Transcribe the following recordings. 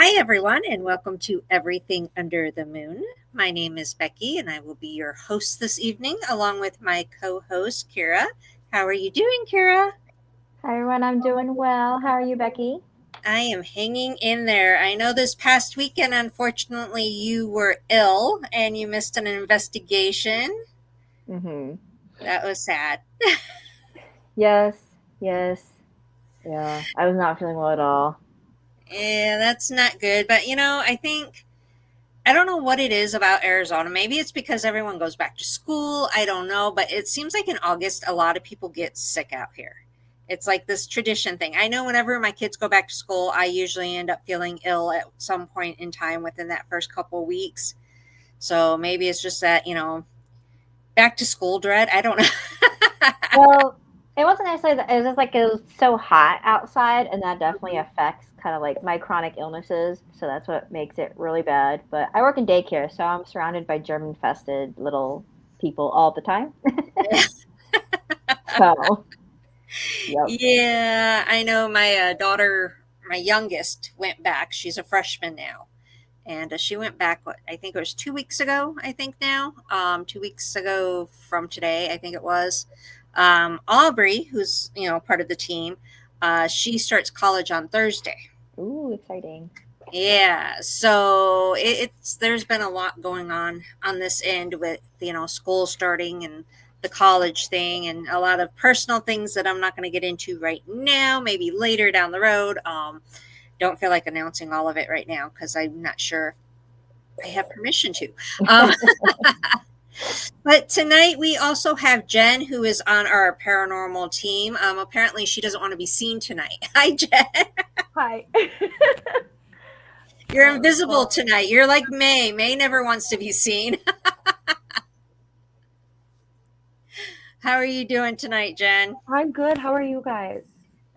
Hi, everyone, and welcome to Everything Under the Moon. My name is Becky, and I will be your host this evening, along with my co host, Kira. How are you doing, Kira? Hi everyone, I'm doing well. How are you, Becky? I am hanging in there. I know this past weekend, unfortunately, you were ill and you missed an investigation. Mm-hmm. That was sad. Yes, yes, yeah. I was not feeling well at all. Yeah, that's not good. But, I think I don't know what it is about Arizona. Maybe it's because everyone goes back to school. I don't know, but it seems like in August, a lot of people get sick out here. It's like this tradition thing. I know whenever my kids go back to school, I usually end up feeling ill at some point in time within that first couple of weeks. So maybe it's just that, back to school dread. I don't know. Well, it wasn't necessarily that, it was just like it was so hot outside, and that definitely affects kind of like my chronic illnesses. So that's what makes it really bad. But I work in daycare, so I'm surrounded by germ-infested little people all the time. So, yep. Yeah, I know my daughter, my youngest, went back. She's a freshman now. And she went back, what, I think it was 2 weeks ago, I think now. 2 weeks ago from today, I think it was. Aubrey, who's, part of the team, she starts college on Thursday. Ooh, exciting. Yeah, so it's there's been a lot going on this end with school starting and the college thing and a lot of personal things that I'm not going to get into right now. Maybe later down the road. Don't feel like announcing all of it right now because I'm not sure I have permission to. Um, but tonight we also have Jen, who is on our paranormal team. Apparently, she doesn't want to be seen tonight. Hi, Jen. Hi. You're Oh, invisible well, tonight. You're like May. May never wants to be seen. How are you doing tonight, Jen? I'm good. How are you guys?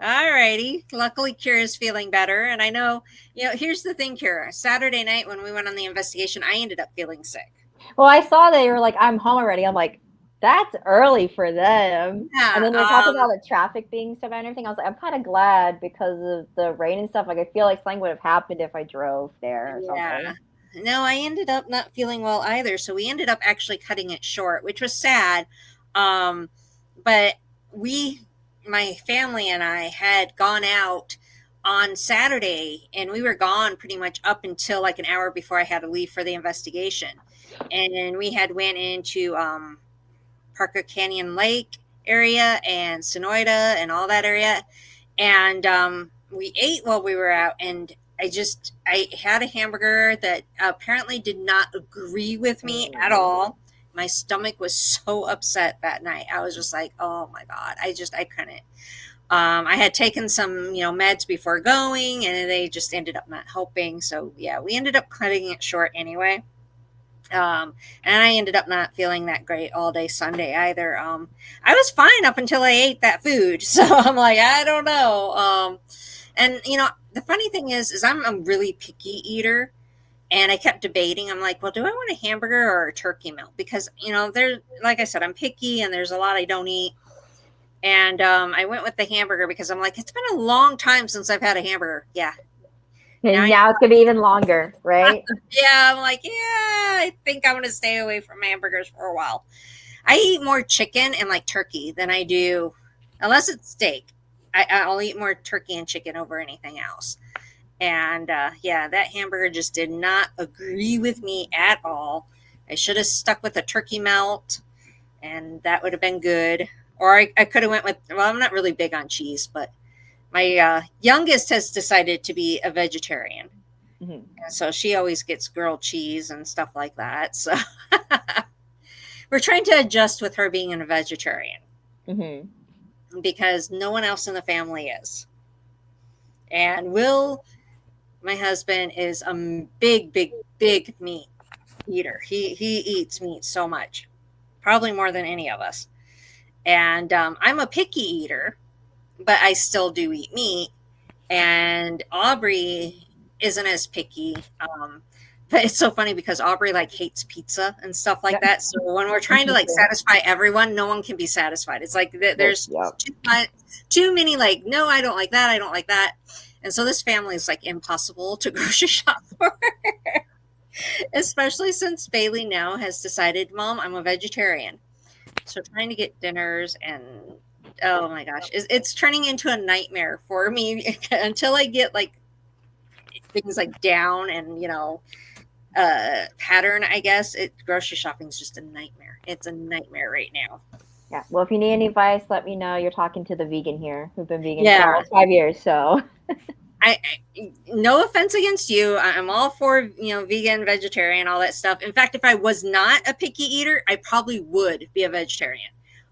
All righty. Luckily, Kira's feeling better. And I know, here's the thing, Kira. Saturday night when we went on the investigation, I ended up feeling sick. Well, I saw that you were like, I'm home already. I'm like, that's early for them. And Yeah. then you're talking about the traffic being so bad and everything. I was like, I'm kind of glad because of the rain and stuff. Like, I feel like something would have happened if I drove there or Yeah. something. No, I ended up not feeling well either. So we ended up actually cutting it short, which was sad. Um, but we, my family and I had gone out on Saturday and we were gone pretty much up until like an hour before I had to leave for the investigation. And then we had went into Parker Canyon Lake area and Sonoyta and all that area. And we ate while we were out. And I had a hamburger that apparently did not agree with me at Mm. all. My stomach was so upset that night. I was just like, oh my God. I couldn't. I had taken some, meds before going and they just ended up not helping. So yeah, we ended up cutting it short anyway. And I ended up not feeling that great all day Sunday either. I was fine up until I ate that food. So I'm like, I don't know. And the funny thing is I'm a really picky eater. And I kept debating. I'm like, well, do I want a hamburger or a turkey melt? Because, there's, like I said, I'm picky and there's a lot I don't eat. And I went with the hamburger because I'm like, it's been a long time since I've had a hamburger. Yeah. Now And I now it's going to be even longer, right? yeah, I'm like, yeah, I think I'm going to stay away from hamburgers for a while. I eat more chicken and like turkey than I do, unless it's steak. I'll eat more turkey and chicken over anything else. And yeah, that hamburger just did not agree with me at all. I should have stuck with a turkey melt, and that would have been good. Or I could have went with. Well, I'm not really big on cheese, but my youngest has decided to be a vegetarian, Hmm. and so she always gets grilled cheese and stuff like that. So we're trying to adjust with her being a vegetarian Hmm. because no one else in the family is. And Will, my husband, is a big, big, big meat eater. He eats meat so much, probably more than any of us. And I'm a picky eater, but I still do eat meat. And Aubrey isn't as picky. But it's so funny because Aubrey like hates pizza and stuff like Yep. that. So when we're trying to like Interesting. satisfy everyone, no one can be satisfied. It's like Yep. there's Yep. too much, too many like, no, I don't like that. I don't like that. And so this family is like impossible to grocery shop for, especially since Bailey now has decided, Mom, I'm a vegetarian. So trying to get dinners and oh my gosh, it's turning into a nightmare for me until I get like things like down and pattern. I guess grocery shopping is just a nightmare. It's a nightmare right now. Yeah. Well, if you need any advice, let me know. You're talking to the vegan here, who've been vegan Yeah. for almost 5 years. So I no offense against you. I'm all for vegan, vegetarian, all that stuff. In fact, if I was not a picky eater, I probably would be a vegetarian.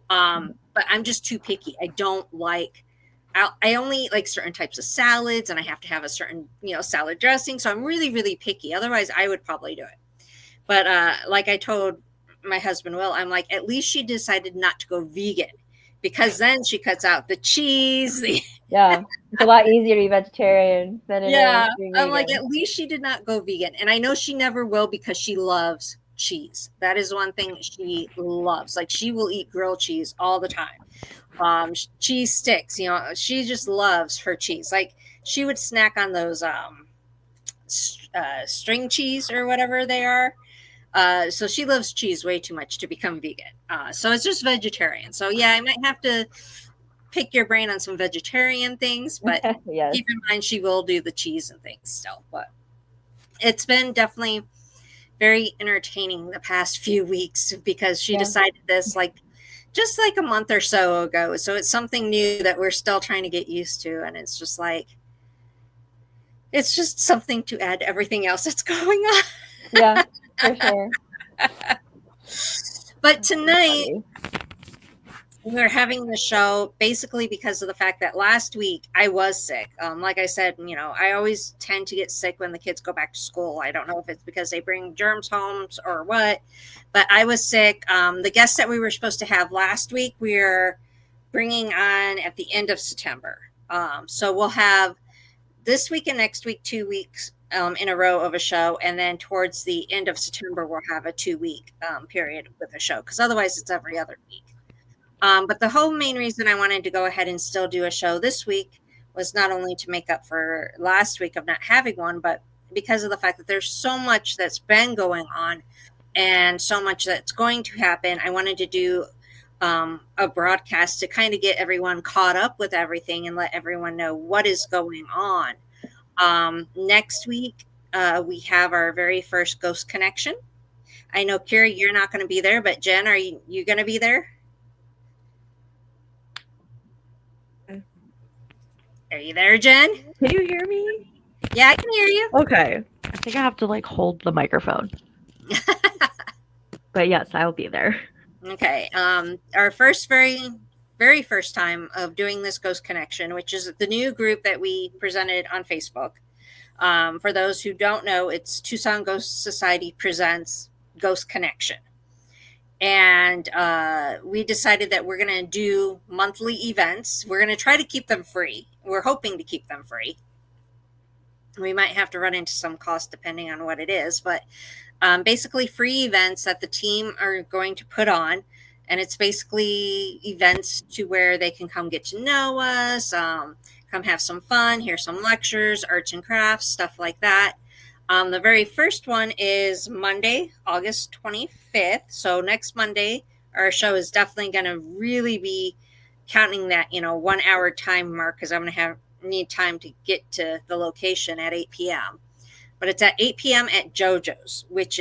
But I'm just too picky. I don't like. I only like certain types of salads, and I have to have a certain salad dressing. So I'm really really picky. Otherwise, I would probably do it. But like I told my husband Will, I'm like, at least she decided not to go vegan, because then she cuts out the cheese. Yeah, it's a lot easier to be vegetarian than it Yeah, is being I'm like, vegan. at least she did not go vegan. And I know she never will, because she loves cheese. That is one thing she loves. Like, she will eat grilled cheese all the time. Cheese sticks, she just loves her cheese. Like, she would snack on those string cheese or whatever they are. So she loves cheese way too much to become vegan. So it's just vegetarian. So yeah, I might have to pick your brain on some vegetarian things, but Yes. keep in mind she will do the cheese and things still. But it's been definitely very entertaining the past few weeks, because she decided this just like a month or so ago. So it's something new that we're still trying to get used to, and it's just something to add to everything else that's going on. Yeah, for sure. But tonight we're having the show basically because of the fact that last week I was sick. Like I said, I always tend to get sick when the kids go back to school. I don't know if it's because they bring germs home or what, but I was sick. The guests that we were supposed to have last week, we're bringing on at the end of September. So we'll have this week and next week, 2 weeks in a row of a show. And then towards the end of September, we'll have a 2-week period with a show, because otherwise it's every other week. But the whole main reason I wanted to go ahead and still do a show this week was not only to make up for last week of not having one, but because of the fact that there's so much that's been going on and so much that's going to happen. I wanted to do a broadcast to kind of get everyone caught up with everything and let everyone know what is going on. Next week, we have our very first Ghost Connection. I know, Kira, you're not going to be there, but Jen, are you going to be there? Are you there, Jen? Can you hear me? Yeah, I can hear you. Okay. I think I have to hold the microphone. But yes, I'll be there. Okay. Our very first time of doing this Ghost Connection, which is the new group that we presented on Facebook. For those who don't know, it's Tucson Ghost Society presents Ghost Connection. And we decided that we're going to do monthly events. We're going to try to keep them free. We're hoping to keep them free. We might have to run into some cost depending on what it is, but basically free events that the team are going to put on. And it's basically events to where they can come get to know us, come have some fun, hear some lectures, arts and crafts, stuff like that. The very first one is Monday, August 25th. So next Monday, our show is definitely going to really be counting that 1 hour time mark, because I'm going to need time to get to the location at 8 p.m. But it's at 8 p.m. at JoJo's, which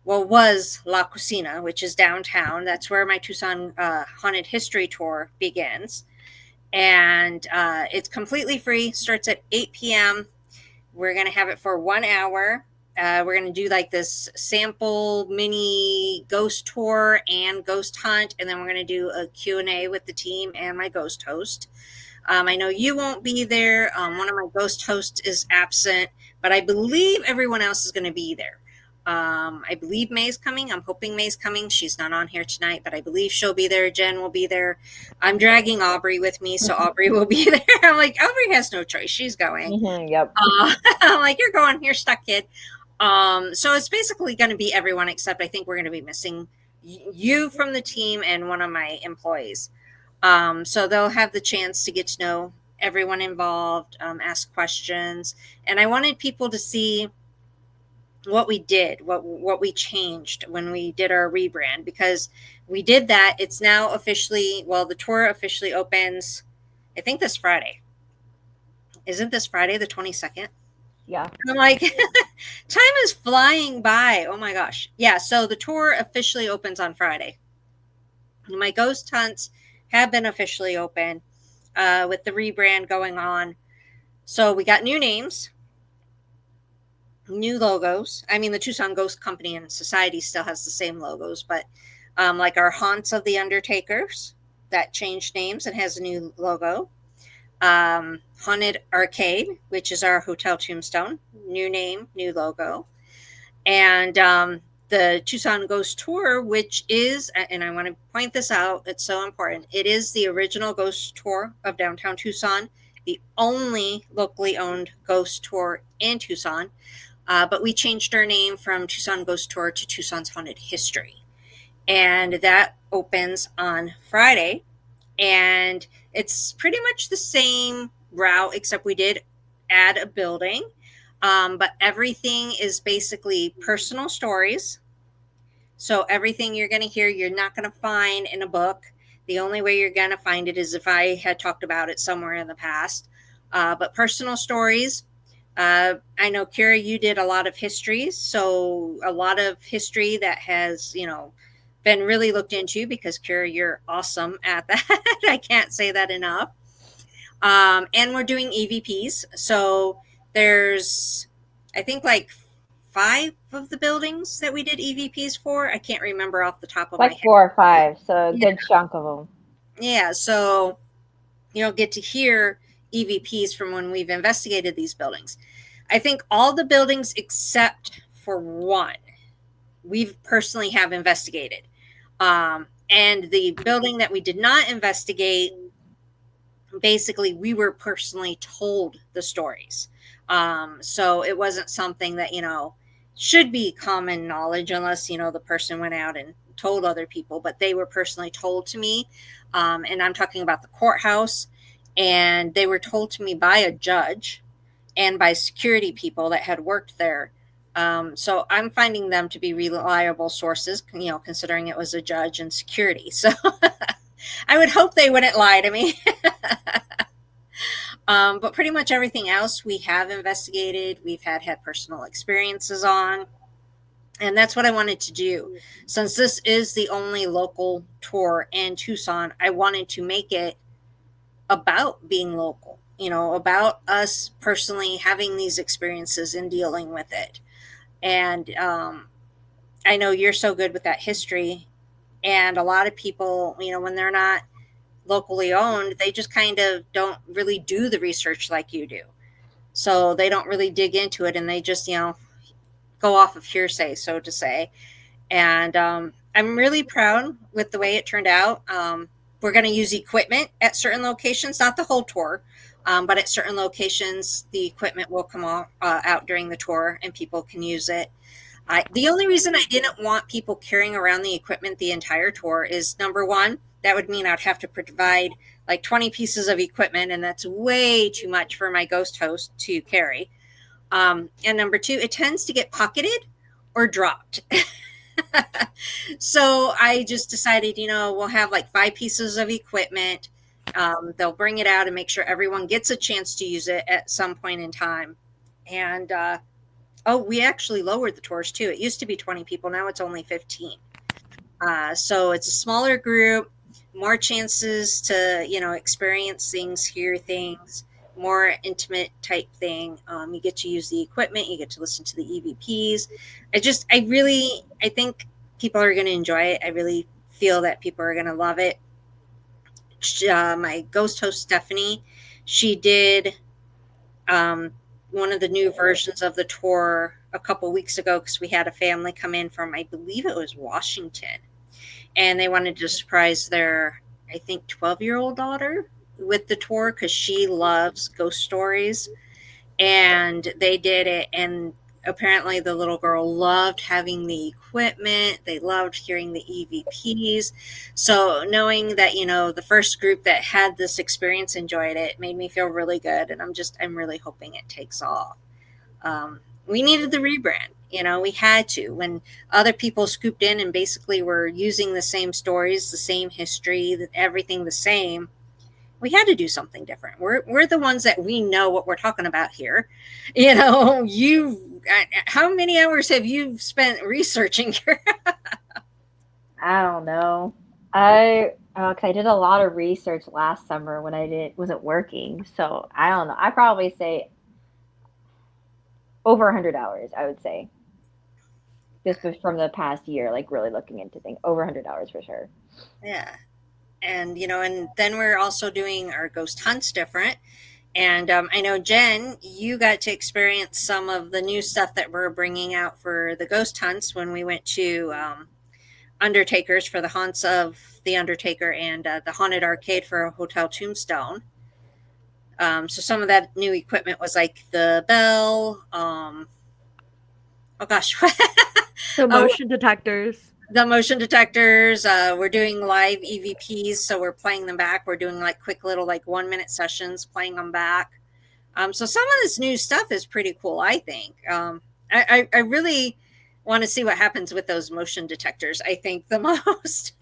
was La Cocina, which is downtown. That's where my Tucson Haunted History Tour begins. And it's completely free, starts at 8 p.m. We're going to have it for 1 hour. We're going to do this sample mini ghost tour and ghost hunt. And then we're going to do a Q&A with the team and my ghost host. I know you won't be there. One of my ghost hosts is absent, but I believe everyone else is going to be there. I believe May's coming. I'm hoping May's coming. She's not on here tonight, but I believe she'll be there. Jen will be there. I'm dragging Aubrey with me, so Aubrey will be there. I'm like, Aubrey has no choice. She's going. Mm-hmm, yep. I'm like, you're going. You're stuck, kid. So it's basically going to be everyone, except I think we're going to be missing you from the team and one of my employees. So they'll have the chance to get to know everyone involved, ask questions, and I wanted people to see what we did, what we changed when we did our rebrand, because we did that. It's now officially, well, the tour officially opens, I think this Friday. Isn't this Friday the 22nd? Yeah. I'm like, time is flying by. Oh my gosh. Yeah, so the tour officially opens on Friday. My ghost hunts have been officially open with the rebrand going on. So we got new names, new logos. I mean, the Tucson Ghost Company and Society still has the same logos, but like our Haunts of the Undertakers, that changed names and has a new logo. Haunted Arcade, which is our Hotel Tombstone, new name, new logo. And the Tucson Ghost Tour, which is, and I want to point this out, it's so important, it is the original ghost tour of downtown Tucson, the only locally owned ghost tour in Tucson. But we changed our name from Tucson Ghost Tour to Tucson's Haunted History. And that opens on Friday. And it's pretty much the same route, except we did add a building. But everything is basically personal stories. So everything you're going to hear, you're not going to find in a book. The only way you're going to find it is if I had talked about it somewhere in the past. But personal stories. I know, Kira, you did a lot of histories. So a lot of history that has, been really looked into, because Kira, you're awesome at that. I can't say that enough. And we're doing EVPs. So there's, I think, like 5 of the buildings that we did EVPs for. I can't remember off the top of my Like head. 4 or 5, so a good chunk of them. Yeah, so get to hear EVPs from when we've investigated these buildings. I think all the buildings except for one, we've personally have investigated. And the building that we did not investigate, basically we were personally told the stories. So it wasn't something that, should be common knowledge unless, the person went out and told other people, but they were personally told to me. And I'm talking about the courthouse, and they were told to me by a judge and by security people that had worked there. So I'm finding them to be reliable sources, considering it was a judge and security. So I would hope they wouldn't lie to me. But pretty much everything else we have investigated, we've had personal experiences on. And that's what I wanted to do. Since this is the only local tour in Tucson, I wanted to make it about being local, about us personally having these experiences and dealing with it. And I know you're so good with that history. And a lot of people, when they're not locally owned, they just kind of don't really do the research like you do. So they don't really dig into it, and they just, go off of hearsay, so to say. And I'm really proud with the way it turned out. We're going to use equipment at certain locations, not the whole tour, but at certain locations, the equipment will come out during the tour and people can use it. The only reason I didn't want people carrying around the equipment the entire tour is, number one, that would mean I'd have to provide like 20 pieces of equipment, and that's way too much for my ghost host to carry. And number two, it tends to get pocketed or dropped. So I just decided, we'll have like 5 pieces of equipment. They'll bring it out and make sure everyone gets a chance to use it at some point in time. And we actually lowered the tours too. It used to be 20 people. Now it's only 15. So it's a smaller group, more chances to, experience things, hear things, more intimate type thing. You get to use the equipment, you get to listen to the EVPs. I think people are going to enjoy it. I really feel that people are going to love it. My ghost host, Stephanie, she did one of the new versions of the tour a couple weeks ago, because we had a family come in from, I believe it was Washington, and they wanted to surprise their, I think, 12-year-old daughter with the tour, because she loves ghost stories. And they did it, and apparently the little girl loved having the equipment. They loved hearing the EVPs. So knowing that, the first group that had this experience enjoyed it made me feel really good. And I'm really hoping it takes off. We needed the rebrand. We had to. When other people scooped in and basically were using the same stories, the same history, everything the same, we had to do something different. We're the ones that we know what we're talking about here. How many hours have you spent researching here? I don't know. 'Cause I did a lot of research last summer when I wasn't working, so I don't know. I probably say over 100 hours. I would say just from the past year, like really looking into things. Over 100 hours for sure. Yeah. And then we're also doing our ghost hunts different. And I know, Jen, you got to experience some of the new stuff that we're bringing out for the ghost hunts when we went to Undertakers for the haunts of the Undertaker and the haunted arcade for Hotel Tombstone. So some of that new equipment was like the bell. Oh gosh, The motion detectors. the motion detectors. We're doing live EVPs, so we're playing them back. We're doing like quick little 1 minute sessions, playing them back. So some of this new stuff is pretty cool, I think. I really want to see what happens with those motion detectors, I think, the most.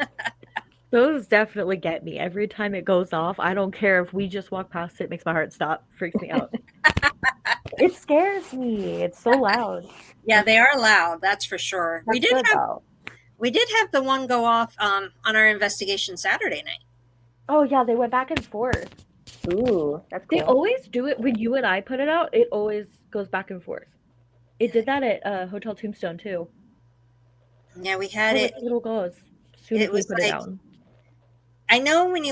Those definitely get me. Every time it goes off, I don't care if we just walk past it, makes my heart stop, freaks me out. It scares me. It's so loud. Yeah, they are loud, that's for sure. That's good, though. We did have the one go off on our investigation Saturday night. Oh yeah, they went back and forth. Ooh, that's cool. They always do it when you and I put it out. It always goes back and forth. It did that at Hotel Tombstone too. Yeah, we had it. Little goes. As soon as we put it down. I know when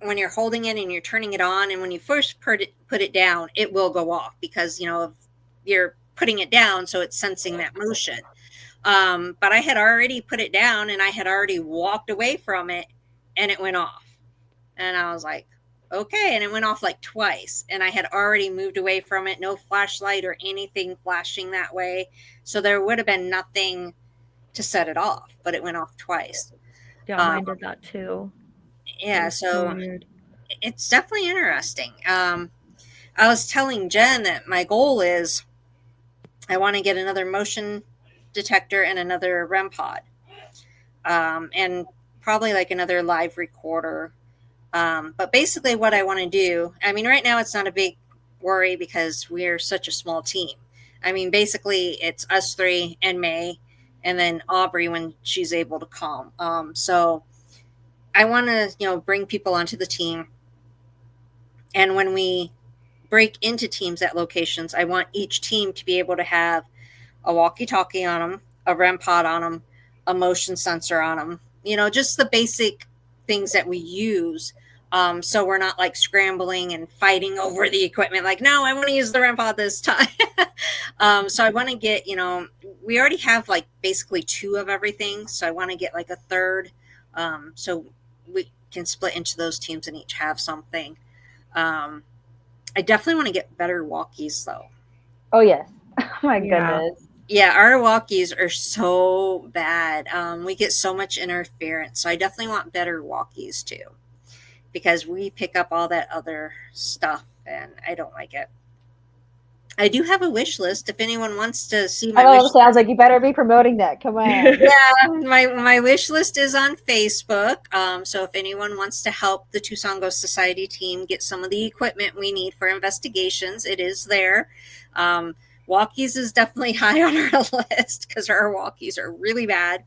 when you're holding it and you're turning it on, and when you first put it down, it will go off because you're putting it down, so it's sensing that motion. But I had already put it down and I had already walked away from it, and it went off. And I was like, okay. And it went off like twice, and I had already moved away from it. No flashlight or anything flashing that way. So there would have been nothing to set it off, but it went off twice. Yeah, mine did that too. Yeah. So weird. It's definitely interesting. I was telling Jen that my goal is I want to get another motion detector and another REM pod, and probably like another live recorder. But basically what I want to do, right now it's not a big worry because we're such a small team. Basically it's us three and May, and then Aubrey when she's able to come. So I want to, bring people onto the team. And when we break into teams at locations, I want each team to be able to have a walkie-talkie on them, a REM pod on them, a motion sensor on them, just the basic things that we use. So we're not like scrambling and fighting over the equipment. Like, no, I want to use the REM pod this time. So I want to get, we already have like basically 2 of everything. So I want to get like a third. So we can split into those teams and each have something. I definitely want to get better walkies though. Oh yes. Oh my goodness. Yeah, our walkies are so bad. We get so much interference. So I definitely want better walkies too, because we pick up all that other stuff and I don't like it. I do have a wish list if anyone wants to see my wish list. I was like, you better be promoting that. Come on. Yeah, my wish list is on Facebook. So if anyone wants to help the Tucson Ghost Society team get some of the equipment we need for investigations, it is there. Walkies is definitely high on our list because our walkies are really bad.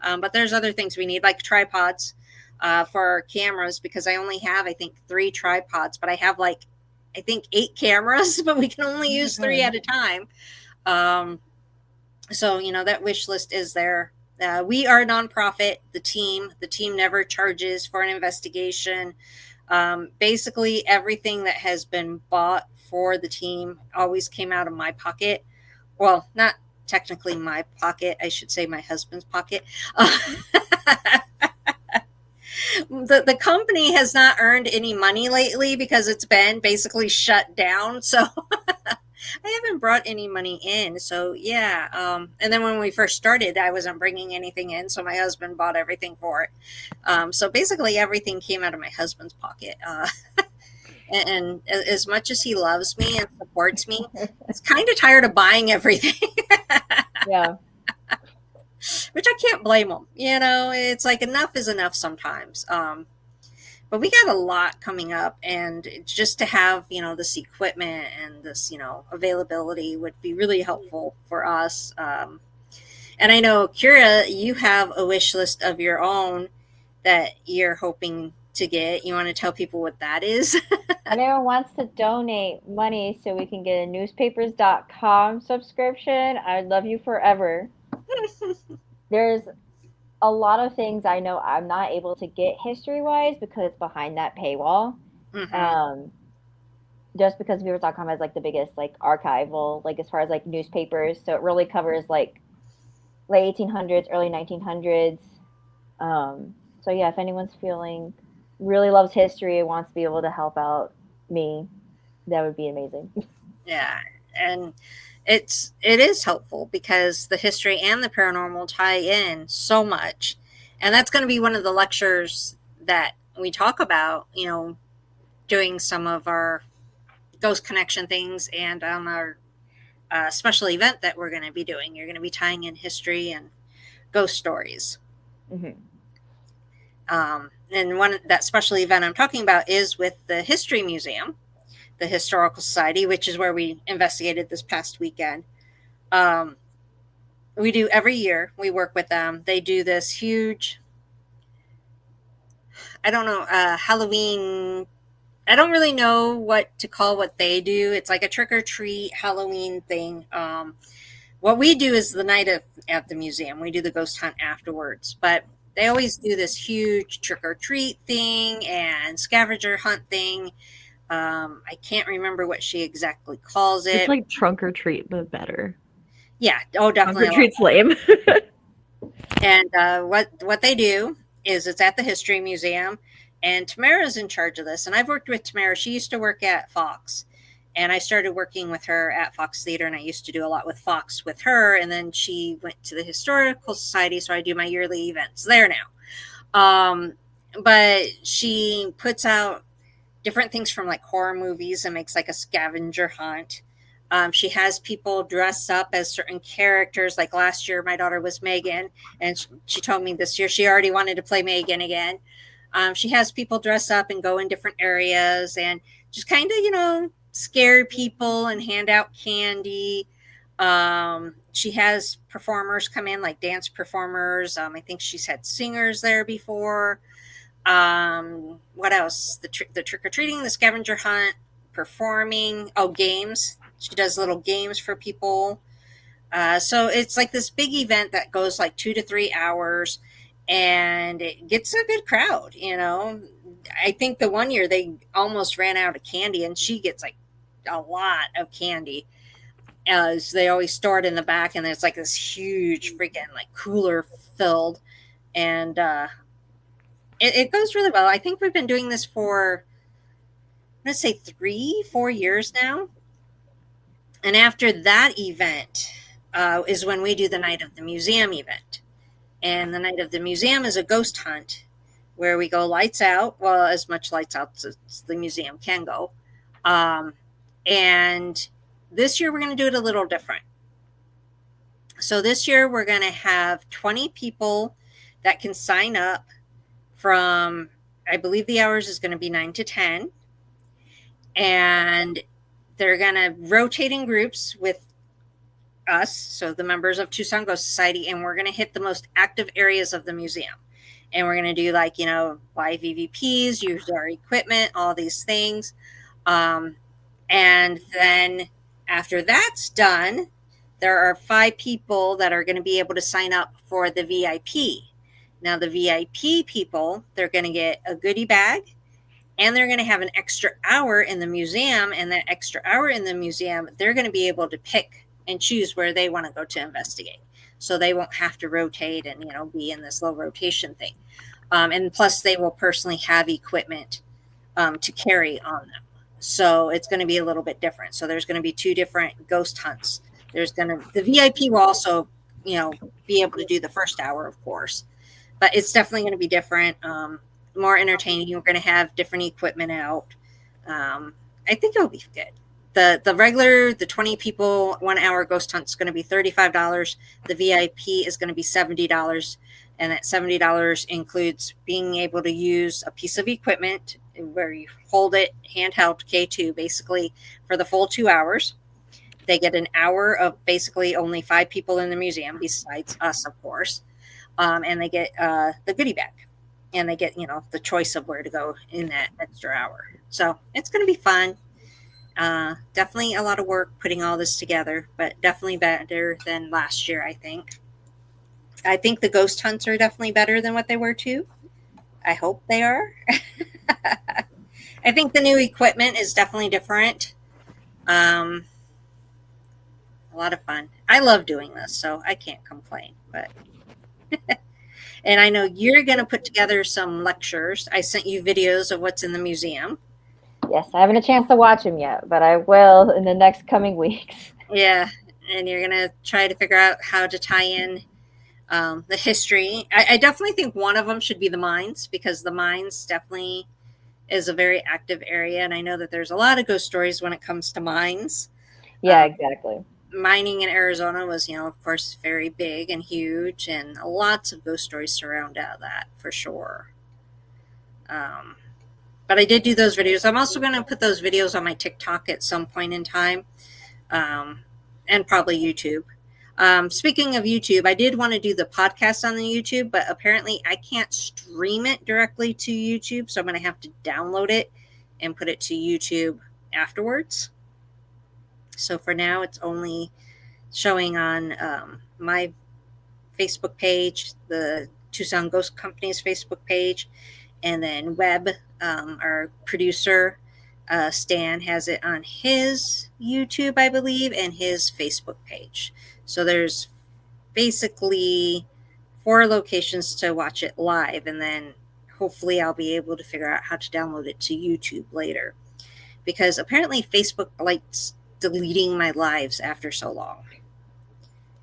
But there's other things we need, like tripods for our cameras, because I only have, I think, 3 tripods, but I have 8 cameras, but we can only use 3 at a time. So, that wish list is there. We are a nonprofit, the team never charges for an investigation. Basically everything that has been bought for the team always came out of my pocket. Well, not technically my pocket, I should say my husband's pocket. The company has not earned any money lately because it's been basically shut down. So I haven't brought any money in. So yeah. And then when we first started, I wasn't bringing anything in, so my husband bought everything for it. So basically, everything came out of my husband's pocket. And as much as he loves me and supports me, he's kind of tired of buying everything. Yeah. Which I can't blame him. You know, it's like enough is enough sometimes. But we got a lot coming up, and just to have, you know, this equipment and this, you know, availability would be really helpful for us. And I know, Kira, you have a wish list of your own that you're hoping to get. You want to tell people what that is? Anyone wants to donate money so we can get a newspapers.com subscription, I'd love you forever. There's a lot of things I know I'm not able to get history wise because it's behind that paywall. Mm-hmm. Just because Viewers.com has like the biggest like archival, like as far as like newspapers. So it really covers like late 1800s, early 1900s. So yeah, if anyone's feeling really loves history and wants to be able to help out me, that would be amazing. Yeah, and it is helpful because the history and the paranormal tie in so much, and that's going to be one of the lectures that we talk about. You know, doing some of our ghost connection things, and on our special event that we're going to be doing, you're going to be tying in history and ghost stories. Mm-hmm. And one that special event I'm talking about is with the History Museum, the Historical Society, which is where we investigated this past weekend. We do every year. We work with them. They do this huge, I don't know, Halloween. I don't really know what to call what they do. It's like a trick or treat Halloween thing. What we do is the night at the museum. We do the ghost hunt afterwards, but they always do this huge trick or treat thing and scavenger hunt thing. I can't remember what she exactly calls it. It's like trunk or treat, but better. Yeah. Oh, Trunk or definitely. treat's lame. And what they do is it's at the History Museum, and Tamara's in charge of this. And I've worked with Tamara. She used to work at Fox, and I started working with her at Fox Theater, and I used to do a lot with Fox with her. And then she went to the Historical Society, so I do my yearly events there now. But she puts out different things from like horror movies and makes like a scavenger hunt. She has people dress up as certain characters. Like last year, my daughter was Megan, and she told me this year she already wanted to play Megan again. She has people dress up and go in different areas and just kind of, you know, scare people and hand out candy. She has performers come in, like dance performers. I think she's had singers there before. What else? The trick or treating, the scavenger hunt, performing. Oh, games. She does little games for people. So it's like this big event that goes like 2 to 3 hours, and it gets a good crowd. You know, I think the one year they almost ran out of candy, and she gets like a lot of candy. As they always store it in the back, and there's like this huge freaking like cooler filled, and it goes really well. I think we've been doing this for, let's say, 3-4 years now. And after that event is when we do the Night of the Museum event. And the Night of the Museum is a ghost hunt where we go lights out. Well, as much lights out as the museum can go. And this year we're going to do it a little different. So this year we're going to have 20 people that can sign up from, I believe the hours is going to be 9 to 10. And they're going to rotate in groups with us, so the members of Tucson Ghost Society, and we're going to hit the most active areas of the museum. And we're going to do like, you know, live EVPs, use our equipment, all these things. And then after that's done, there are 5 people that are going to be able to sign up for the VIP. Now, the VIP people, they're going to get a goodie bag, and they're going to have an extra hour in the museum. And that extra hour in the museum, they're going to be able to pick and choose where they want to go to investigate. So they won't have to rotate and, you know, be in this low rotation thing. And plus, they will personally have equipment to carry on them. So it's going to be a little bit different. So there's going to be 2 different ghost hunts. The VIP will also, be able to do the first hour, of course, but it's definitely going to be different, more entertaining. You're going to have different equipment out. I think it'll be good. The 20 people 1 hour ghost hunt is going to be $35. The VIP is going to be $70, and that $70 includes being able to use a piece of equipment where you hold it handheld K2 basically for the full 2 hours. They get an hour of basically only 5 people in the museum besides us, of course, and they get the goodie bag, and they get the choice of where to go in that extra hour. So it's going to be fun. Definitely a lot of work putting all this together, but definitely better than last year, I think. I think the ghost hunts are definitely better than what they were too. I hope they are. I think the new equipment is definitely different. A lot of fun. I love doing this, so I can't complain. But and I know you're going to put together some lectures. I sent you videos of what's in the museum. Yes, I haven't a chance to watch them yet, but I will in the next coming weeks. Yeah, and you're going to try to figure out how to tie in the history. I definitely think one of them should be the mines, because the mines definitely is a very active area, and I know that there's a lot of ghost stories when it comes to mines. Yeah, exactly. Mining in Arizona was, of course, very big and huge, and lots of ghost stories surround that for sure. But I did do those videos. I'm also going to put those videos on my TikTok at some point in time, and probably YouTube. Speaking of YouTube, I did want to do the podcast on the YouTube, but apparently I can't stream it directly to YouTube, so I'm going to have to download it and put it to YouTube afterwards. So for now, it's only showing on my Facebook page, the Tucson Ghost Company's Facebook page, and then Webb, our producer, Stan, has it on his YouTube, I believe, and his Facebook page. So there's basically 4 locations to watch it live, and then hopefully I'll be able to figure out how to download it to YouTube later, because apparently Facebook likes deleting my lives after so long.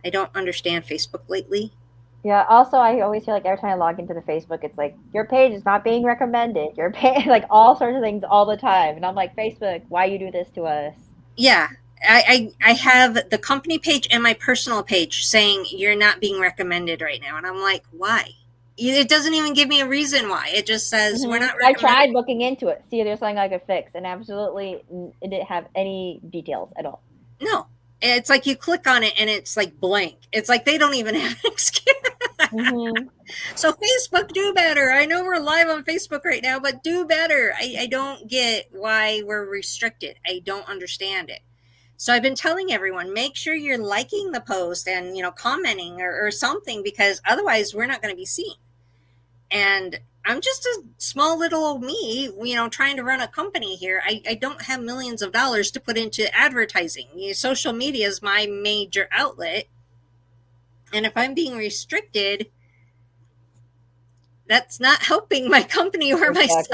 I don't understand Facebook lately. Yeah, also I always feel like every time I log into the Facebook, it's like, your page is not being recommended. Your page, like all sorts of things all the time. And I'm like, Facebook, why you do this to us? Yeah. I have the company page and my personal page saying you're not being recommended right now. And I'm like, why? It doesn't even give me a reason why. It just says we're not I tried looking into it, see if there's something I could fix, and absolutely it didn't have any details at all. No. It's like you click on it and it's like blank. It's like they don't even have an excuse. So Facebook, do better. I know we're live on Facebook right now, but do better. I don't get why we're restricted. I don't understand it. So I've been telling everyone, make sure you're liking the post and commenting or something, because otherwise we're not going to be seen. And I'm just a small little old me, trying to run a company here. I don't have millions of dollars to put into advertising. Social media is my major outlet. And if I'm being restricted, that's not helping my company or myself.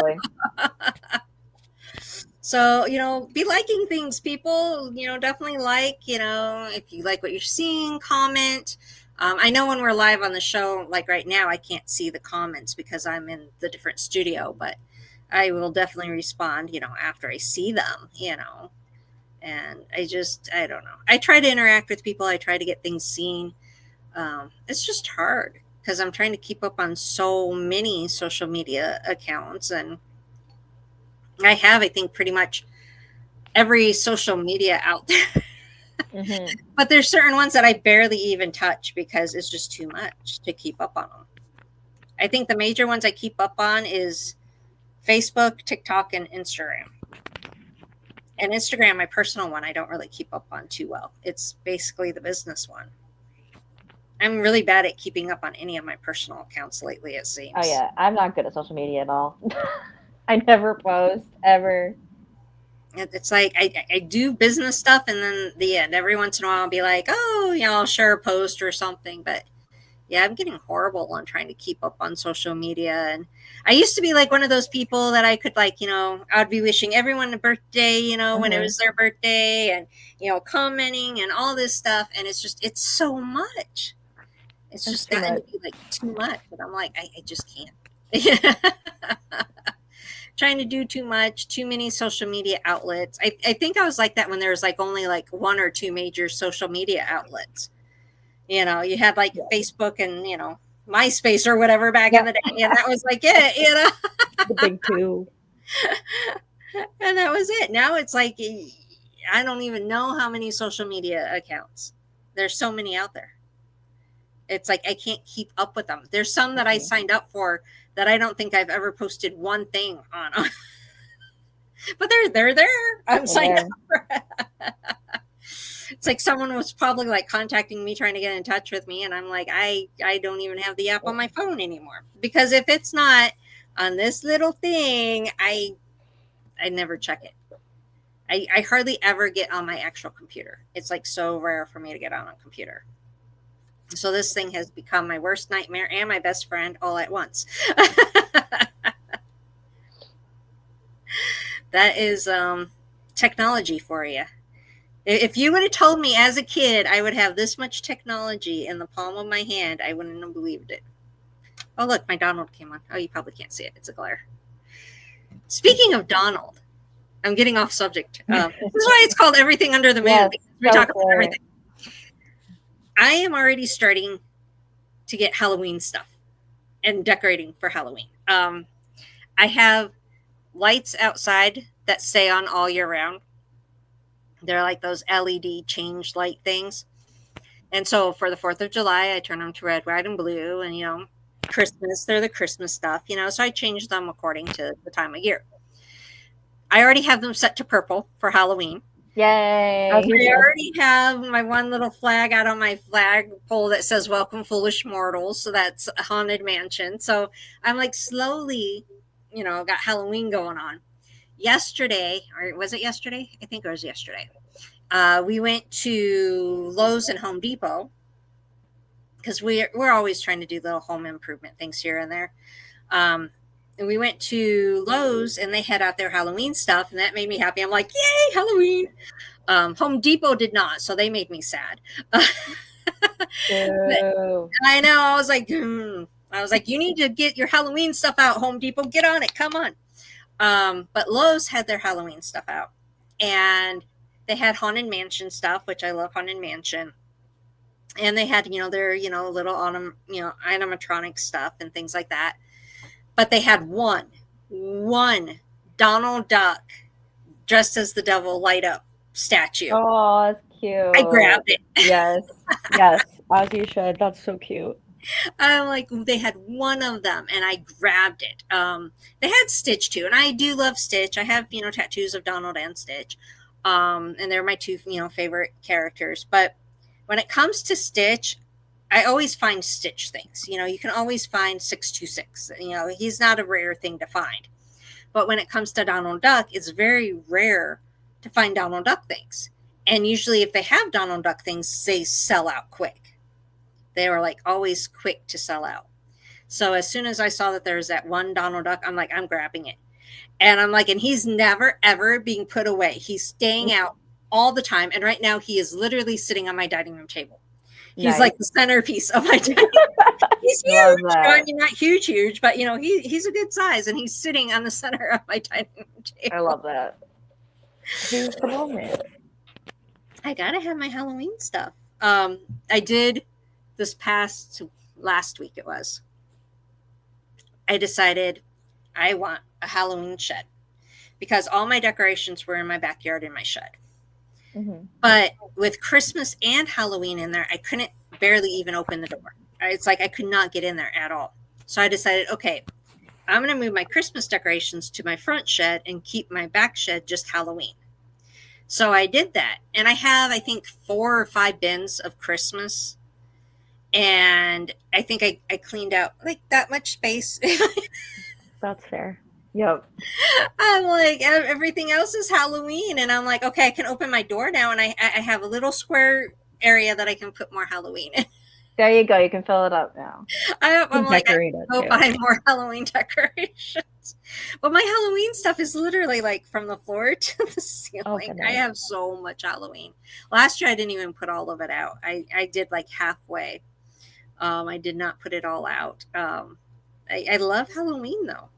So, be liking things, people. Definitely like, if you like what you're seeing, comment. I know when we're live on the show, like right now, I can't see the comments because I'm in the different studio, but I will definitely respond, after I see them, and I don't know. I try to interact with people. I try to get things seen. It's just hard because I'm trying to keep up on so many social media accounts, and I think pretty much every social media out there. But there's certain ones that I barely even touch because it's just too much to keep up on them. I think the major ones I keep up on is Facebook, TikTok, and Instagram. And Instagram, my personal one, I don't really keep up on too well. It's basically the business one. I'm really bad at keeping up on any of my personal accounts lately, it seems. Oh, yeah. I'm not good at social media at all. I never post, ever. It's like I do business stuff, and then every once in a while I'll be like, oh, I'll share a post or something. But, Yeah, I'm getting horrible on trying to keep up on social media. And I used to be like one of those people that I could like, I'd be wishing everyone a birthday, when it was their birthday and, commenting and all this stuff. And it's so much. It's That's just too gotten to much. be like too much. But I'm like, I just can't. Trying to do too much, too many social media outlets. I think I was like that when there was like only like one or two major social media outlets. You had like Facebook and, MySpace or whatever back in the day. And that was like it. The big two. And that was it. Now it's like, I don't even know how many social media accounts. There's so many out there. It's like I can't keep up with them. There's some that I signed up for that I don't think I've ever posted one thing on. But they're there. I'm signed up for it. It's like someone was probably like contacting me trying to get in touch with me, and I'm like, I don't even have the app on my phone anymore, because if it's not on this little thing, I never check it. I hardly ever get on my actual computer. It's like so rare for me to get on a computer. So this thing has become my worst nightmare and my best friend all at once. That is technology for you. If you would have told me as a kid I would have this much technology in the palm of my hand, I wouldn't have believed it. Oh, look, my Donald came on. Oh, you probably can't see it. It's a glare. Speaking of Donald, I'm getting off subject. This is why it's called Everything Under the Moon. Yes, We so talk about good. everything. I am already starting to get Halloween stuff and decorating for Halloween. I have lights outside that stay on all year round. They're like those LED change light things. And so for the 4th of July, I turn them to red, white, and blue. And, Christmas, they're the Christmas stuff, so I change them according to the time of year. I already have them set to purple for Halloween. Yay! I already have my one little flag out on my flagpole that says "Welcome, foolish mortals." So that's a Haunted Mansion. So I'm like slowly, got Halloween going on. Yesterday, or was it yesterday? I think it was yesterday. We went to Lowe's and Home Depot because we're always trying to do little home improvement things here and there. And we went to Lowe's and they had out their Halloween stuff, and that made me happy. I'm like, yay, Halloween. Home Depot did not, so they made me sad. I know. I was like, you need to get your Halloween stuff out, Home Depot. Get on it. Come on. But Lowe's had their Halloween stuff out, and they had Haunted Mansion stuff, which I love Haunted Mansion. And they had, their, little, animatronic stuff and things like that. But they had one Donald Duck dressed as the devil light up statue. Oh, that's cute. I grabbed it. Yes, as you should. That's so cute. I'm like, they had one of them, and I grabbed it. They had Stitch too, and I do love Stitch. I have, tattoos of Donald and Stitch, and they're my two, favorite characters. But when it comes to Stitch, I always find Stitch things. You can always find 626. He's not a rare thing to find. But when it comes to Donald Duck, it's very rare to find Donald Duck things. And usually if they have Donald Duck things, they sell out quick. They were like always quick to sell out. So as soon as I saw that there's that one Donald Duck, I'm like, I'm grabbing it. And I'm like, and he's never, ever being put away. He's staying out all the time. And right now he is literally sitting on my dining room table. He's like the centerpiece of my dining room. He's huge. I mean, not huge, but he's a good size, and he's sitting on the center of my dining room table. I love that. Here's the moment. I gotta have my Halloween stuff. I did this last week. It was. I decided I want a Halloween shed because all my decorations were in my backyard in my shed. Mm-hmm. But with Christmas and Halloween in there, I couldn't barely even open the door. It's like I could not get in there at all. So I decided, okay, I'm going to move my Christmas decorations to my front shed and keep my back shed just Halloween. So I did that. And I have, I think, 4 or 5 bins of Christmas. And I think I cleaned out like that much space. That's fair. Yep. I'm like, everything else is Halloween. And I'm like, okay, I can open my door now. And I have a little square area that I can put more Halloween in. There you go. You can fill it up now. I'm like, I Decorate it go too. buy more Halloween decorations. But my Halloween stuff is literally like from the floor to the ceiling. goodness. I have so much Halloween. Last year I didn't even put all of it out. I did like halfway. I did not put it all out. I love Halloween though.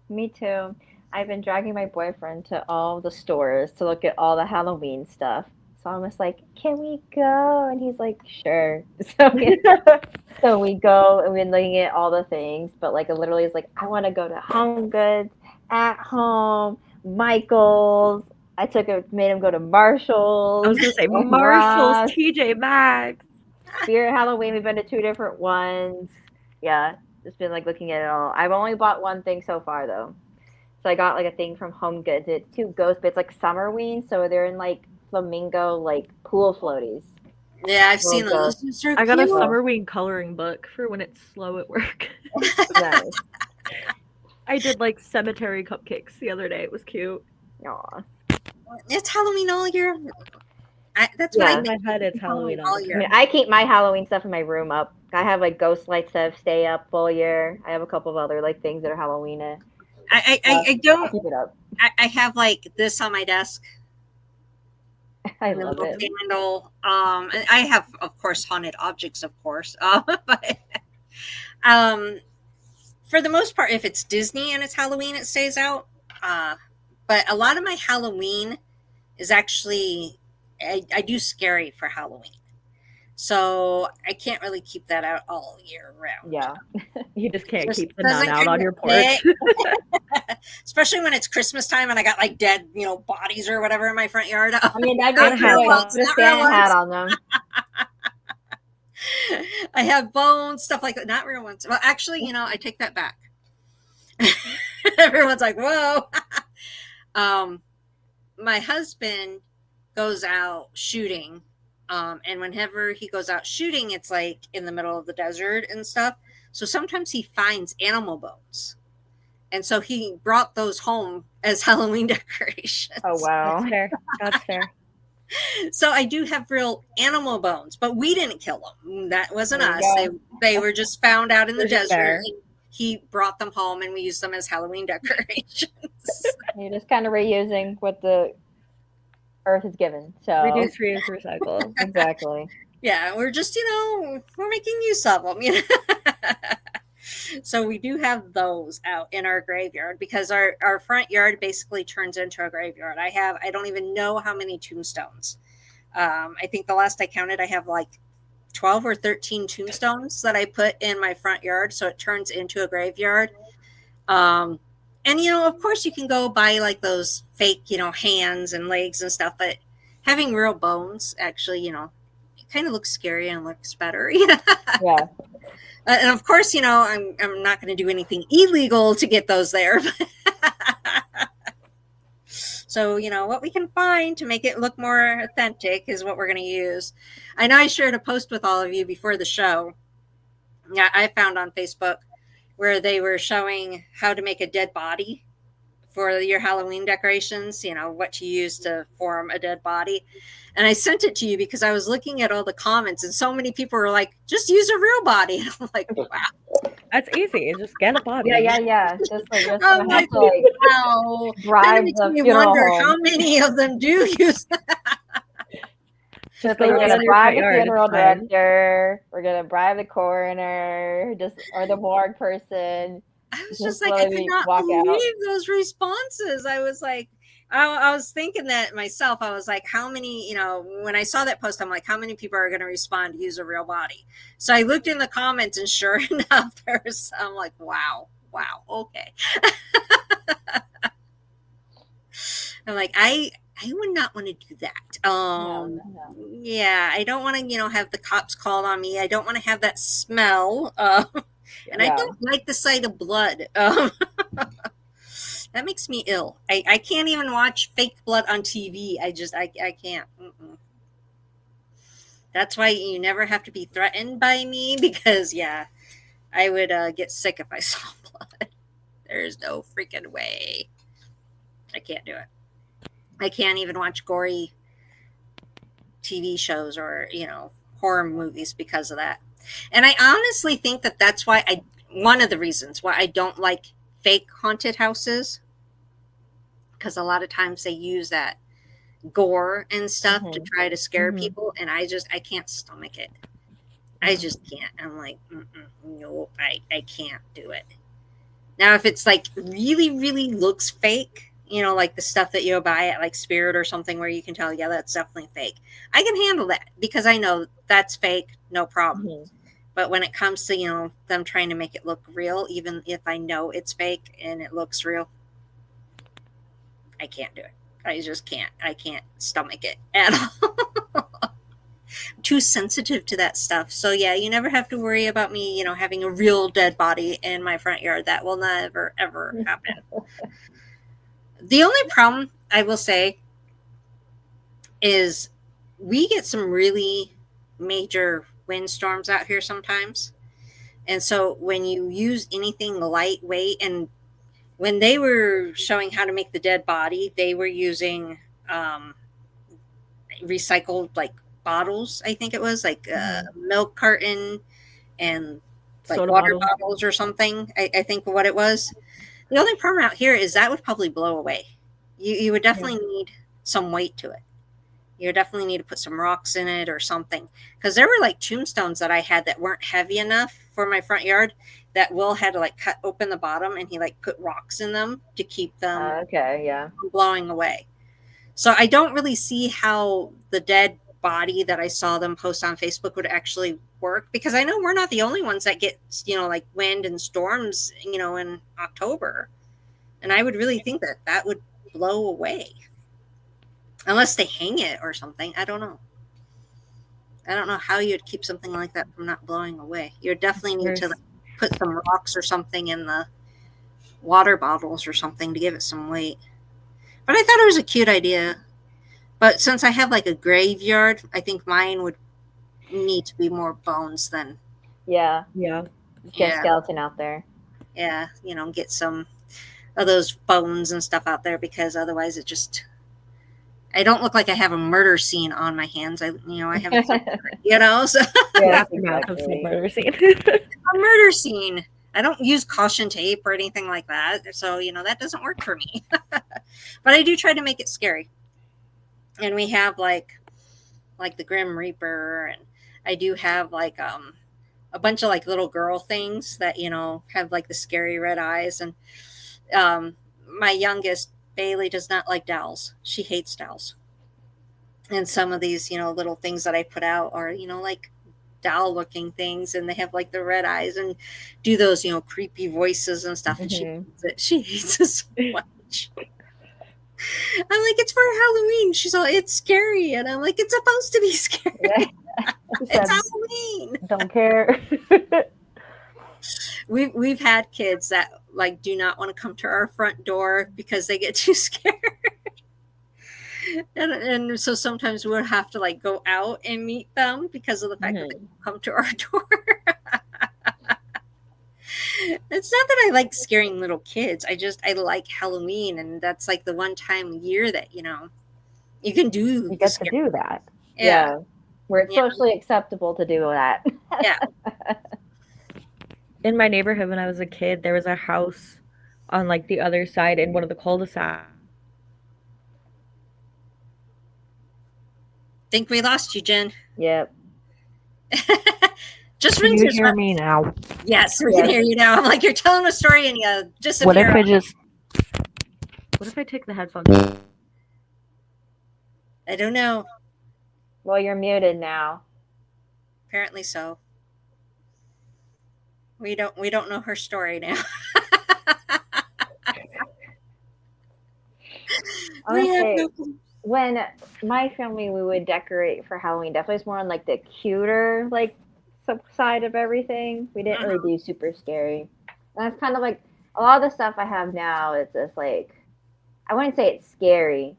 Me too. I've been dragging my boyfriend to all the stores to look at all the Halloween stuff. So I'm just like, can we go? And he's like, sure. So we go and we're looking at all the things, but like it literally is like, I want to go to Home Goods, At Home, Michael's. Made him go to Marshall's. I was gonna say and Marshalls, Ross. TJ Maxx. Spirit Halloween, we've been to 2 different ones. Yeah, just been like looking at it all. I've only bought one thing so far though. So I got like a thing from Home Goods. It's 2 ghosts, but it's like Summerween, so they're in like flamingo like pool floaties. Yeah, I've Well, seen those. Those are I got a cute. Summerween coloring book for when it's slow at work. Nice. I did like cemetery cupcakes the other day. It was cute. Aw. It's Halloween all year. That's what Yeah. I In think my head, it's Halloween all all the year. I mean, I keep my Halloween stuff in my room up. I have like ghost lights that stay up full year. I have a couple of other like things that are Halloween. I I'll don't. keep it up. I have like this on my desk. I And a love little it. candle. And I have, of course, haunted objects, of course. But for the most part, if it's Disney and it's Halloween, it stays out. But a lot of my Halloween is actually, I do scary for Halloween. So I can't really keep that out all year round. Yeah. You just can't Just keep the nun doesn't out on kinda your porch. fit. Especially when it's Christmas time and I got like dead, bodies or whatever in my front yard. I mean, that'd be Not a real cool ones, put a not real Santa hat ones. on them. I have bones, stuff like that. Not real ones. Well, actually, I take that back. Everyone's like, whoa. My husband goes out shooting. And whenever he goes out shooting, it's like in the middle of the desert and stuff. So sometimes he finds animal bones. And so he brought those home as Halloween decorations. Oh wow. That's fair. That's fair. So I do have real animal bones, but we didn't kill them. That wasn't There us. you They were just found out in the They're just desert. there. He brought them home and we used them as Halloween decorations. You're just kind of reusing what the earth is given. So Reduce, reuse, recycle. exactly. Yeah, we're just, we're making use of them. So we do have those out in our graveyard because our front yard basically turns into a graveyard. I don't even know how many tombstones. I think the last I counted, I have like 12 or 13 tombstones that I put in my front yard. So it turns into a graveyard. And, of course you can go buy like those fake, hands and legs and stuff, but having real bones actually, it kind of looks scary and looks better. Yeah. And of course, I'm not going to do anything illegal to get those there. So, what we can find to make it look more authentic is what we're going to use. I know I shared a post with all of you before the show. Yeah, I found on Facebook where they were showing how to make a dead body for your Halloween decorations, what to use to form a dead body. And I sent it to you because I was looking at all the comments and so many people were like, just use a real body. And I'm like, wow. That's easy. Just get a body. Yeah. Just like you're I'm gonna have like, to like wow. bribe That makes the me funeral wonder home. how many of them do use that. Just go like we're lay gonna on your bribe front the yard, it's funeral fine. director, we're gonna bribe the coroner, or the morgue person. I was Just just like, I let could me not walk out. believe those responses. I was like, I was thinking that myself. I was like, how many, when I saw that post, I'm like, how many people are going to respond to use a real body? So I looked in the comments and sure enough, I'm like, wow, okay. I'm like, I would not want to do that. No. Yeah, I don't want to, have the cops called on me. I don't want to have that smell. And I don't like the sight of blood. That makes me ill. I can't even watch fake blood on TV. I can't. Mm-mm. That's why you never have to be threatened by me because, yeah, I would get sick if I saw blood. There's no freaking way. I can't do it. I can't even watch gory TV shows or, horror movies because of that. And I honestly think that that's why one of the reasons why I don't like fake haunted houses, because a lot of times they use that gore and stuff to try to scare Mhm. people, and I can't stomach it. I just can't. I'm like, nope, I can't do it. Now, if it's like really, really looks fake, like the stuff that you'll buy at like Spirit or something where you can tell, yeah, that's definitely fake. I can handle that because I know that's fake, no problem. Mhm. But when it comes to, them trying to make it look real, even if I know it's fake and it looks real, I can't do it. I just can't. I can't stomach it at all. Too sensitive to that stuff. So yeah, you never have to worry about me, having a real dead body in my front yard. That will never ever happen. The only problem I will say is we get some really major windstorms out here sometimes. And so when you use anything lightweight, and when they were showing how to make the dead body, they were using recycled like bottles. I think it was like a milk carton and like Soda water bottle. bottles or something. I think what it was. The only problem out here is that would probably blow away. You would definitely need some weight to it. You definitely need to put some rocks in it or something. Because there were like tombstones that I had that weren't heavy enough for my front yard that Will had to like cut open the bottom and he like put rocks in them to keep them Okay, yeah. from blowing away. So I don't really see how the dead body that I saw them post on Facebook would actually work, because I know we're not the only ones that get, like wind and storms, in October. And I would really think that that would blow away. Unless they hang it or something. I don't know. I don't know how you'd keep something like that from not blowing away. You would definitely need to like, put some rocks or something in the water bottles or something to give it some weight. But I thought it was a cute idea. But since I have like a graveyard, I think mine would need to be more bones than, Yeah. Yeah. Get a skeleton out there. yeah, get some of those bones and stuff out there, because otherwise I don't look like I have a murder scene on my hands. I have, so Yeah, Aftermath of some exactly. murder scene. a murder scene. I don't use caution tape or anything like that. So, that doesn't work for me. But I do try to make it scary. And we have like the Grim Reaper, and I do have like a bunch of like little girl things that, have like the scary red eyes. And my youngest, Bailey, does not like dolls. She hates dolls. And some of these, little things that I put out are, like doll looking things, and they have like the red eyes and do those, creepy voices and stuff. And she hates it so much. I'm like, it's for Halloween. She's all, it's scary. And I'm like, it's supposed to be scary. Yeah. It's Halloween. Don't care. We've had kids that like do not want to come to our front door because they get too scared. And so sometimes we'll have to like go out and meet them because of the fact that they come to our door. It's not that I like scaring little kids. I like Halloween, and that's like the one time a year that, you can do. You get to do that. Yeah. Where it's socially acceptable to do that. Yeah. In my neighborhood when I was a kid, there was a house on like the other side in one of the cul-de-sacs. Think we lost you, Jen. Yep. Just Can you hear me now? Yes, we can hear you now. I'm like, you're telling a story and you disappear. What if I take the headphones? I don't know. Well, you're muted now. Apparently so. We don't know her story now. When my family, we would decorate for Halloween, definitely it's more on like the cuter like side of everything. We didn't really do super scary. And that's kind of like a lot of the stuff I have now. It's just like, I wouldn't say it's scary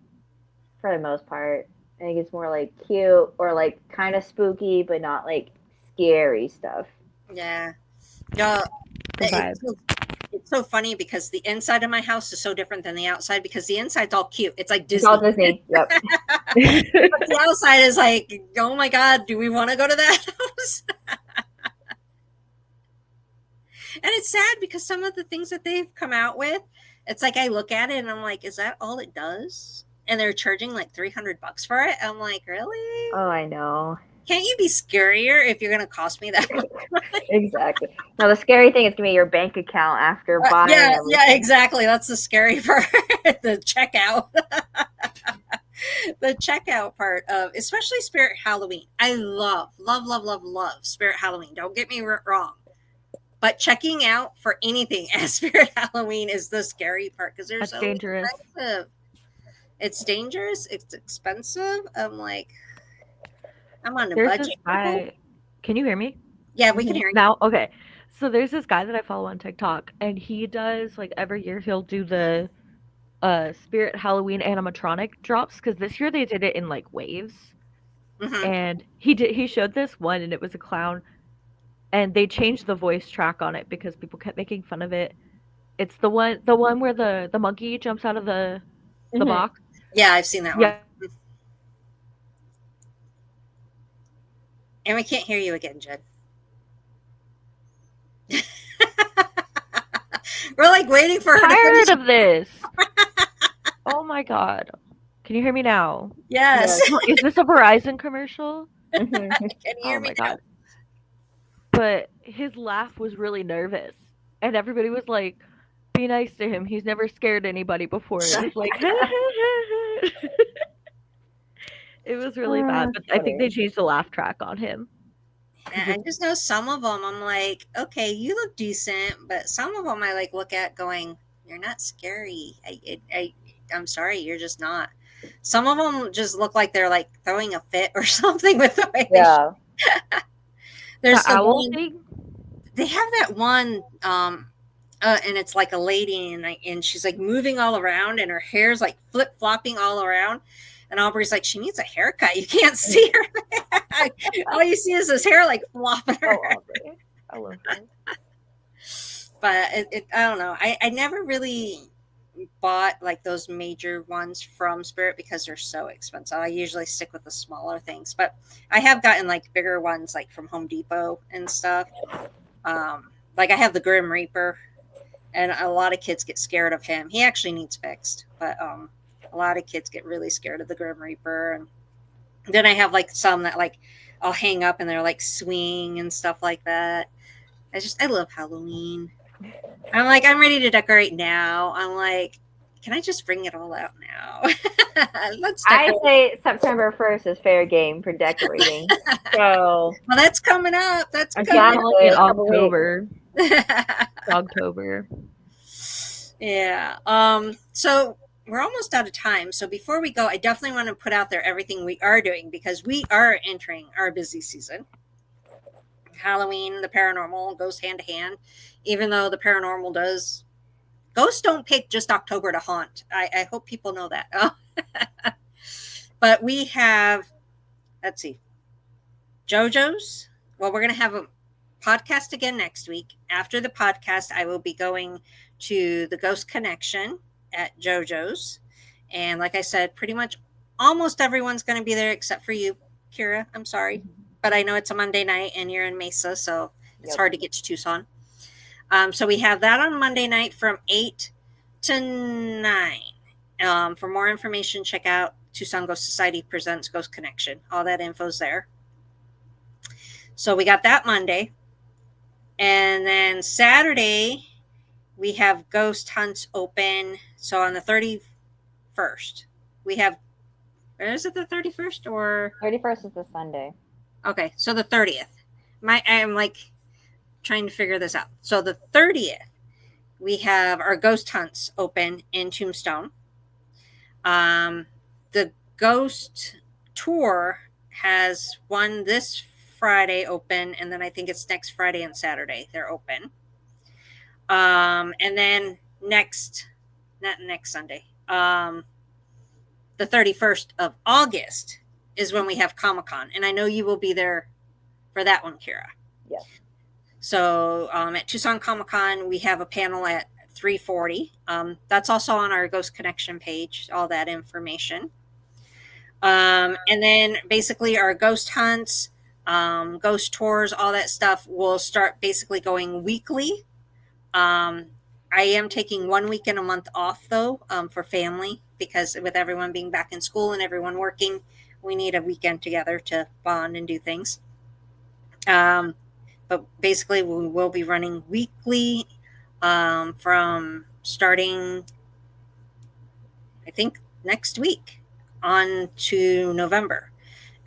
for the most part. I think it's more like cute or like kind of spooky, but not like scary stuff. Yeah. No, it's so funny because the inside of my house is so different than the outside, because the inside's all cute. It's like Disney. It's all Disney. Yep. But the outside is like, oh my God, do we want to go to that house? And it's sad because some of the things that they've come out with, it's like I look at it and I'm like, is that all it does? And they're charging like $300 for it. I'm like, really? Oh, I know. Can't you be scarier if you're going to cost me that much? Exactly. Now the scary thing is gonna be your bank account after buying Yeah, everything. yeah, exactly. That's the scary part. The checkout. The checkout part of especially Spirit Halloween. I love, love, love, love, love Spirit Halloween. Don't get me wrong. But checking out for anything at Spirit Halloween is the scary part because they're That's so dangerous. expensive. It's dangerous. It's expensive. I'm like, I'm on a There's budget. this guy. Can you hear me? Yeah, we can hear you. Now, okay. So there's this guy that I follow on TikTok, and he does like every year he'll do the Spirit Halloween animatronic drops because this year they did it in like waves, Hmm. and he showed this one, and it was a clown, and they changed the voice track on it because people kept making fun of it. It's the one where the monkey jumps out of the Mhm. box. Yeah, I've seen that one. Yeah, And we can't hear you again, Jed. We're like waiting for her to tired finish. of this. Oh my god. Can you hear me now? Yes. Is this a Verizon commercial? Mhm. Can you hear Oh me my now? god. But his laugh was really nervous. And everybody was like, be nice to him. He's never scared anybody before. It was like it was really bad. But I think they changed the laugh track on him. And I just know some of them, I'm like, okay, you look decent, but some of them I like look at going, you're not scary. I'm sorry, you're just not. Some of them just look like they're like throwing a fit or something with the way Yeah. there's The the owl one, thing? they have that one, and it's like a lady and she's like moving all around and her hair's like flip flopping all around. And Aubrey's like, she needs a haircut. You can't see her. All you see is his hair like flopping Oh, around. Aubrey. I love her. But I don't know. I never really bought like those major ones from Spirit because they're so expensive. I usually stick with the smaller things, but I have gotten like bigger ones like from Home Depot and stuff. Like I have the Grim Reaper, and a lot of kids get scared of him. He actually needs fixed, but a lot of kids get really scared of the Grim Reaper. And then I have like some that like I'll hang up and they're like swing and stuff like that. I love Halloween. I'm like, I'm ready to decorate now. I'm like, can I just bring it all out now? Let's I decorate. say September 1st is fair game for decorating. So Well, that's coming up. That's I'm coming definitely in a couple weeks. October. up. October. Yeah. So we're almost out of time. So before we go, I definitely want to put out there everything we are doing because we are entering our busy season. Halloween, the paranormal goes hand to hand, even though the paranormal does. Ghosts don't pick just October to haunt. I hope people know that. But we have, let's see, JoJo's. Well, we're going to have a podcast again next week. After the podcast, I will be going to the Ghost Connection at JoJo's. And like I said, pretty much almost everyone's going to be there except for you, Kira. I'm sorry. But I know it's a Monday night and you're in Mesa, so it's hard to get to Tucson. So we have that on Monday night from 8 to 9. For more information, check out Tucson Ghost Society Presents Ghost Connection. All that info's there. So we got that Monday. And then Saturday, we have Ghost Hunts open. So on the 31st, we have, is it the 31st or? 31st is the Sunday. Okay, so the 30th. I'm like trying to figure this out. So the 30th, we have our Ghost Hunts open in Tombstone. The Ghost Tour has one this Friday open, and then I think it's next Friday and Saturday they're open. And then not next Sunday, the 31st of August is when we have Comic-Con, and I know you will be there for that one, Kira. Yeah. So at Tucson Comic-Con, we have a panel at 3:40. That's also on our Ghost Connection page, all that information. And then basically our ghost hunts, ghost tours, all that stuff will start basically going weekly I am taking 1 weekend a month off though, for family, because with everyone being back in school and everyone working, we need a weekend together to bond and do things. Um, but basically, we will be running weekly, from starting, I think, next week on to November.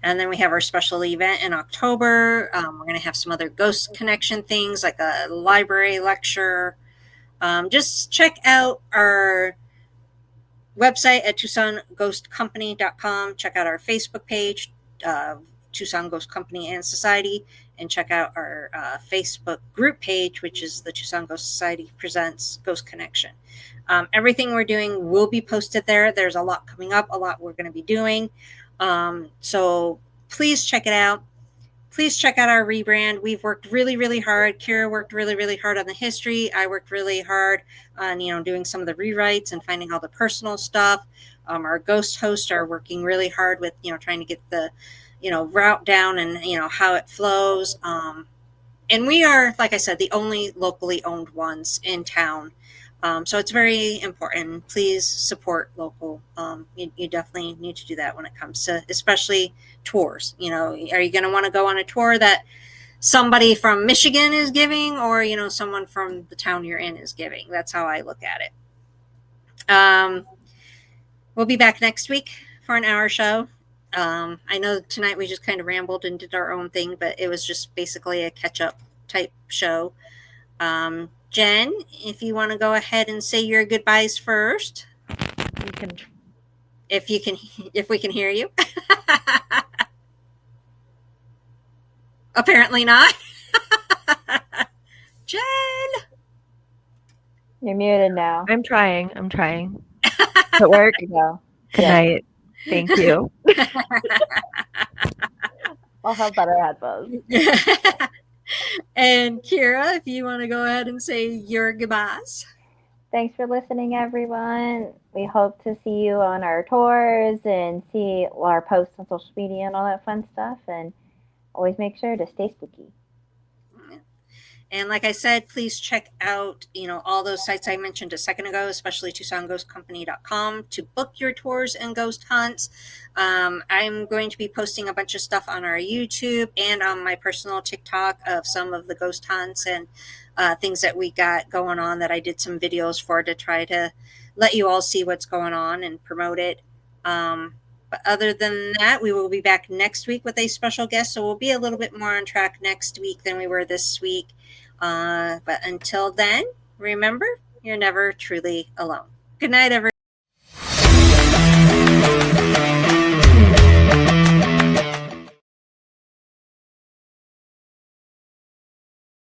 And then we have our special event in October. We're going to have some other Ghost Connection things like a library lecture. Just check out our website at TucsonGhostCompany.com. Check out our Facebook page, Tucson Ghost Company and Society, and check out our Facebook group page, which is the Tucson Ghost Society Presents Ghost Connection. Everything we're doing will be posted there. There's a lot coming up, a lot we're going to be doing. So please check it out. Please check out our rebrand. We've worked really, really hard. Kira worked really, really hard on the history. I worked really hard on, doing some of the rewrites and finding all the personal stuff. Our ghost hosts are working really hard with, trying to get the, route down and, how it flows. And we are, like I said, the only locally owned ones in town. So it's very important. Please support local. You definitely need to do that when it comes to, especially tours. Are you going to want to go on a tour that somebody from Michigan is giving, or someone from the town you're in is giving? That's how I look at it. We'll be back next week for an hour show. I know tonight we just kind of rambled and did our own thing, but it was just basically a catch-up type show. Jen, if you want to go ahead and say your goodbyes first. You can. If we can hear you. Apparently not. Jen! You're muted now. I'm trying. At work. There you go. Good night. Thank you. I'll have better headphones. And Kira, if you want to go ahead and say your goodbyes. Thanks for listening, everyone. We hope to see you on our tours and see our posts on social media and all that fun stuff. And always make sure to stay spooky. And like I said, please check out, all those sites I mentioned a second ago, especially TucsonGhostCompany.com to book your tours and ghost hunts. I'm going to be posting a bunch of stuff on our YouTube and on my personal TikTok of some of the ghost hunts and things that we got going on that I did some videos for to try to let you all see what's going on and promote it. But other than that, we will be back next week with a special guest. So we'll be a little bit more on track next week than we were this week. But until then, remember, you're never truly alone. Good night, everyone.